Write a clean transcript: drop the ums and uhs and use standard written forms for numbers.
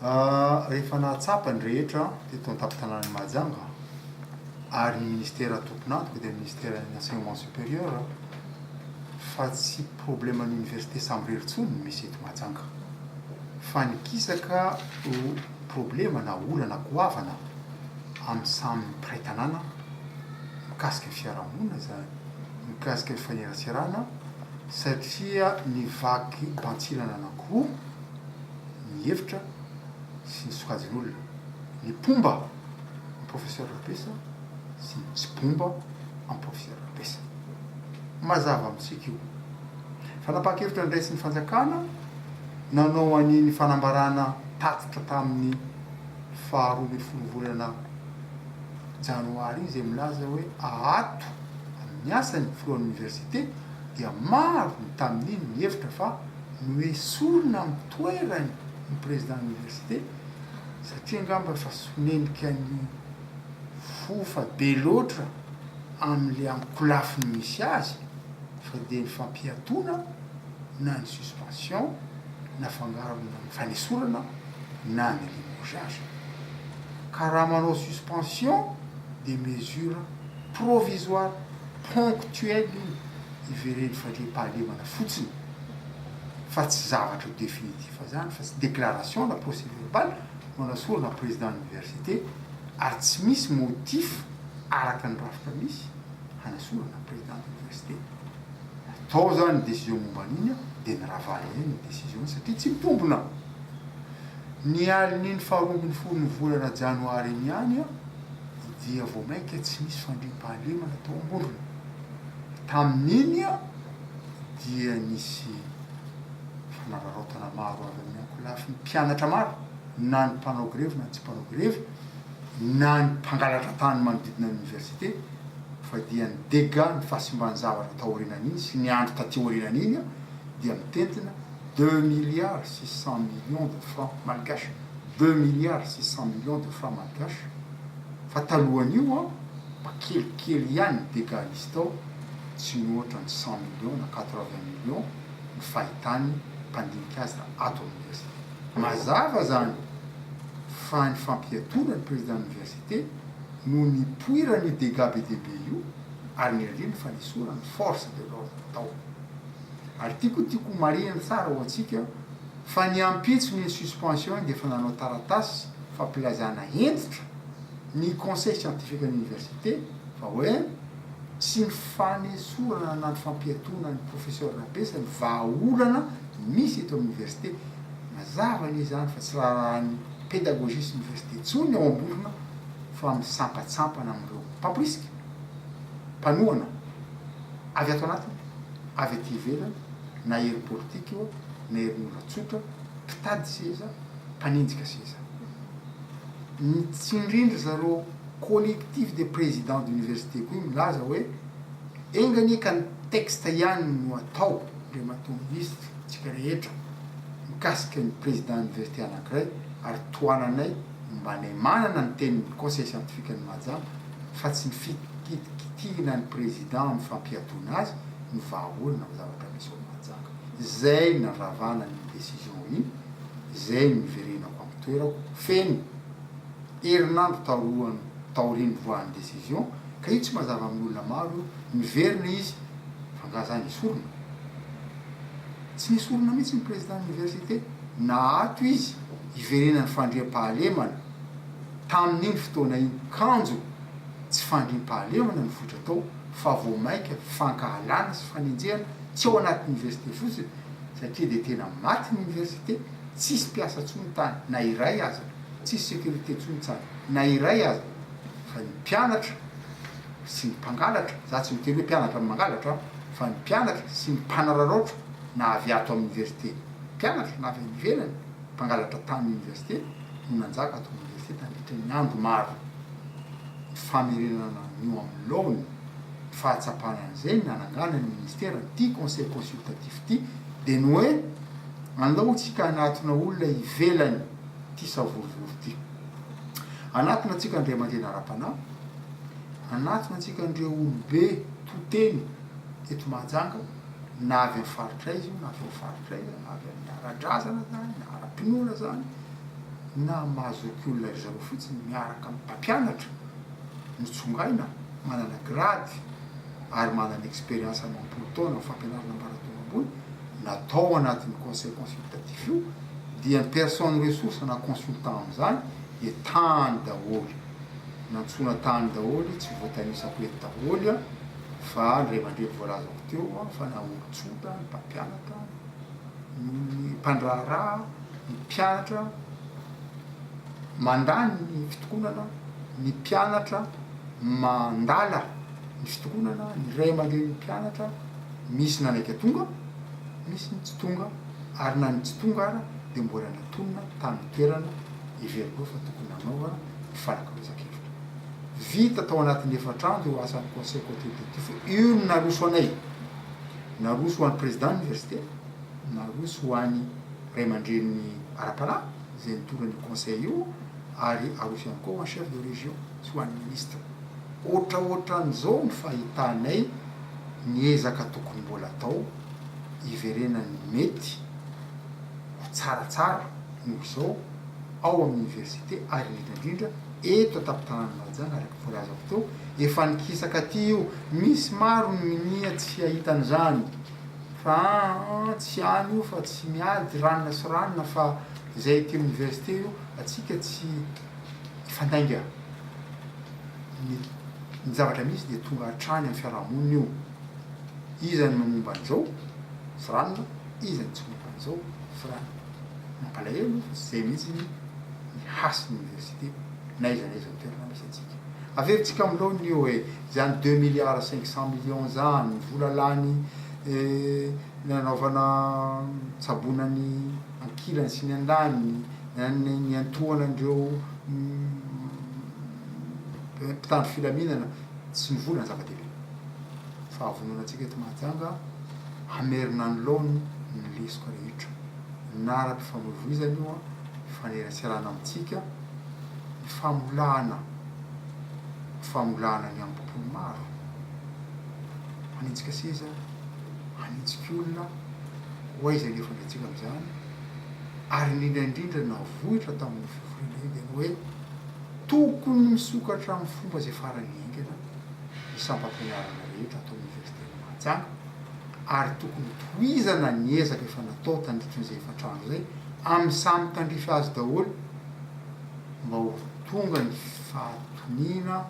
Rehefa nahatsapa ny rehetra teto an-tampon-tanàn'ny Mahajanga ary ny ministera tompon'antoka dia ministera ny enseignement supérieur fa tsy problème ny université samy reritsony no misy eto Mahajanga fa nikisaka problème na olana goavana amin'ny samy mpiray tanàna mikasika ny fiarahamonina zany mikasika ny fanerantserana satria nivaky mpantsilana anankiroa ny hevitra sy ny sokajin'olona ny pomba ny professeur Rapesa sy ny tsy pomba ny professeur Rapesa mazava amintsika io fa napaka-hevitra ny raisy ny fanjakana nanao an'iny fanambarana tatitra tamin'ny faharoa ambin'ny folo volana janoary iny zay milaza hoe ahato amin'ny asany filohan'ny université dia maro tamin'iny ny hevitra fa noesorina amin'ny toerany ny président de l'université satria angamba fa sonenika ny fofa be loatra amin'le ankolafiny misy azy fa dia ny fampiatona na ny suspension na fangarona ny fanesorana na ny limogeage ka raha manao suspension des mesures provisoires ponctuelles iveren'ny fandriam-pahalemana fotsiny fa tsy zavatra définitif zany fa tsy déclaration na procès verbal manasorana président de l'université ary tsy misy motif araka ny rafitra misy hanasorana président de l'université atao zany décision momban'iny dia niravana eny ny décision satria tsy mitombona ny alin'iny faharoa ambin'ny folo ny volana janoary iny ihany dia vao mainka tsy misy fandriam-pahalemana atao amborona tamin'iny dia nisy fanararaotana maro avy amin'ny ankolafiny mpianatra maro na ny mpanao grevy na ny tsy mpanao grevy na ny mpangalatra tany manodidina l'université fa dia ny dégâts ny fahasimbany zavatra taorinan'iny sy ny andro taty orinan'iny dia mitentina 2 milliards 600 millions de francs malgaches 2 milliards 600 millions de francs malgaches fa talohan'io kelikely ihany ny dégâts nisy tao tsy nohatra ny 100 millions na 80 millions ny fahitany mpandinika azy ato amin'université mazava zany fa ny fampiatona ny président de l'université no nipoirany dégâts be dia be io ary nirindrina fa nisorany force de l'ordre tao ary tiako marina tsara ho antsika fa ny ampitsony ny suspension dia fa nanao taratasy fampilazana entitra ny conseil scientifique de l'université fa hoe tsy mifanesorana na ny fampiatona ny professeur Rapesa ny vahaolana misy eto amin'université mazava ny zany fa tsy raha ny pédagogisme université tsony ao amborona fa misampatsampana amin'ireo mpamporisika mpanohana avy ato anatiny avy aty ivelany na hery politika io na hery olona tsotra mpitady seza mpanenjika seza ny tsindrindra zareo collectif des présidents d'université koa milaza hoe engany ka ny texte ihany no atao le mahatonga ministre tsika rehetra mikasika ny président d'université anankiray ary toananay mbanay manana ny tenin'ny conseil scientifique ny Mahajanga fa tsy ny fikitikitihina ny président amin'ny fampiatona azy ny vahaolona amin'ny zavatra misy ao Mahajanga zay naravana ny décision iny zay niverenako amin'ny toerako feno herinandro taroany taoriny voan'ny décision ka io tsy mazava amin'olona maro miverina izy fa nga zany isorona tsy nisorona mihitsy ny président de l'université na ato izy iverenany fandriam-pahalemana tamin'iny fotoana iny kanjo tsy fandriam-pahalemana ny votra tao fa vao mainka fankahalana sy fanenjehana tsy ao anatin'ny université fotsiny satria dia tena maty ny université tsisy mpiasa tsony tany na iray aza tsisy sécurité tsony tsany na iray aza fa ny mpianatra sy ny mpangalatra za tsy miteny hoe mpianatra ny mangalatra fa ny mpianatra sy ny mpanararaotra na avy ato amin'ny université mpianatra na avy any ivelany mpangalatra tany université no nanjaka ato amin'ny université tandritra ny andro maro ny famerenana io amin'ny laony fahatsapana an'izay nanangana ny ministère ty conseil consultatif ty dia ny hoe andaotsika anatona olona ivelany ty savorivory ty anatona atsika andray aman-dreny ara-panahy anatona atsika andreo olobe toteny eto Mahajanga na avy amin'ny faritra izy na avy amin'ny faritra izy na avy amin'ny ara-drazana zany na ara-pinoana zany na mahazoky olona ry zareo fotsiny miaraka amin'ny mpampianatra nitsongaina manana grady ary manana expérience amampolo taona fampianarana ambaratona ambony natao anatin'ny conseil consultatif io dia ny personne ressource na consultant am'izany de tany daholy nantsona tany daholy tsy voatanisako eto daholy a fa ny ray aman-dreny voalazako teo a fa na olo-tsotra ny mpampianatra ny mpandraharaha ny mpianatra mandany ny fitokonana ny mpianatra mandala ny fitokonana ny ray aman-dreny ny mpianatra misy nanaiky tonga misy ny tsy tonga ary na ny tsy tonga ara de mbola natonona tamin'ny toerana iverykoa fa tokony anaovana mifanakarizakevitra vita tao anatin'ny efatrandro eo asan'ny conseil consultatif io no naroso anay naroso ho an'ny président université naroso ho an'ny ray aman-dreny ara-panahy zay nitorany conseil io ary aroso ihany koa ho an'ny chef de région sy ho an'ny ministre ohatraohatran'izao ny fahitanay niezaka tokony mbola atao iverenany mety ho tsaratsara noho izao ao amin'ny université ary indrindrindrindra eto atapy-tanàny Mahajanga araka voalazako teo efa nikisaka ty io misy maro ny minia tsy ahitan'izany fa tsy any io fa tsy miady ranona sy ranona fa zay ty université io atsika tsy ifandainga ny zavatra misy de tonga hatrany amin'ny fiarahamonina io izany mamomba an'izao sy ranona izany tsy momba an'izao sy ranona mampalahelo fa tsy zay mihitsy ny hasiny université na iza na iza ny toerana misy atsika averitsika am'laony io hoe zany 2 milliards 500 millions zany vola lany nanaovana tsabonany ankilany sy ny andaniny ny antohana andreo mpitandro filaminana tsy mivolana zava-dehibe fa avonona atsika eto Mahajanga hamerina ny laony ny lesiko rehetra nara-mpifamoivoizany io a fanerantserana amitsika ny famolana ny ampompony maro hanintsika seza hanintsika olona ho aiza ny efandratsika am'izany ary indrindraindrindra na vohitra tamin'ny fivorinany hoe tokony misokatra amin'ny fomba zay farany engana ny sampam-pianarana rehetra atao université Mahajanga ary tokony tohizana ny ezaka efa natao tandritrin'izay efatrandro zay amin'ny samy tandrify azy daholo mba ho tonga ny fahatonina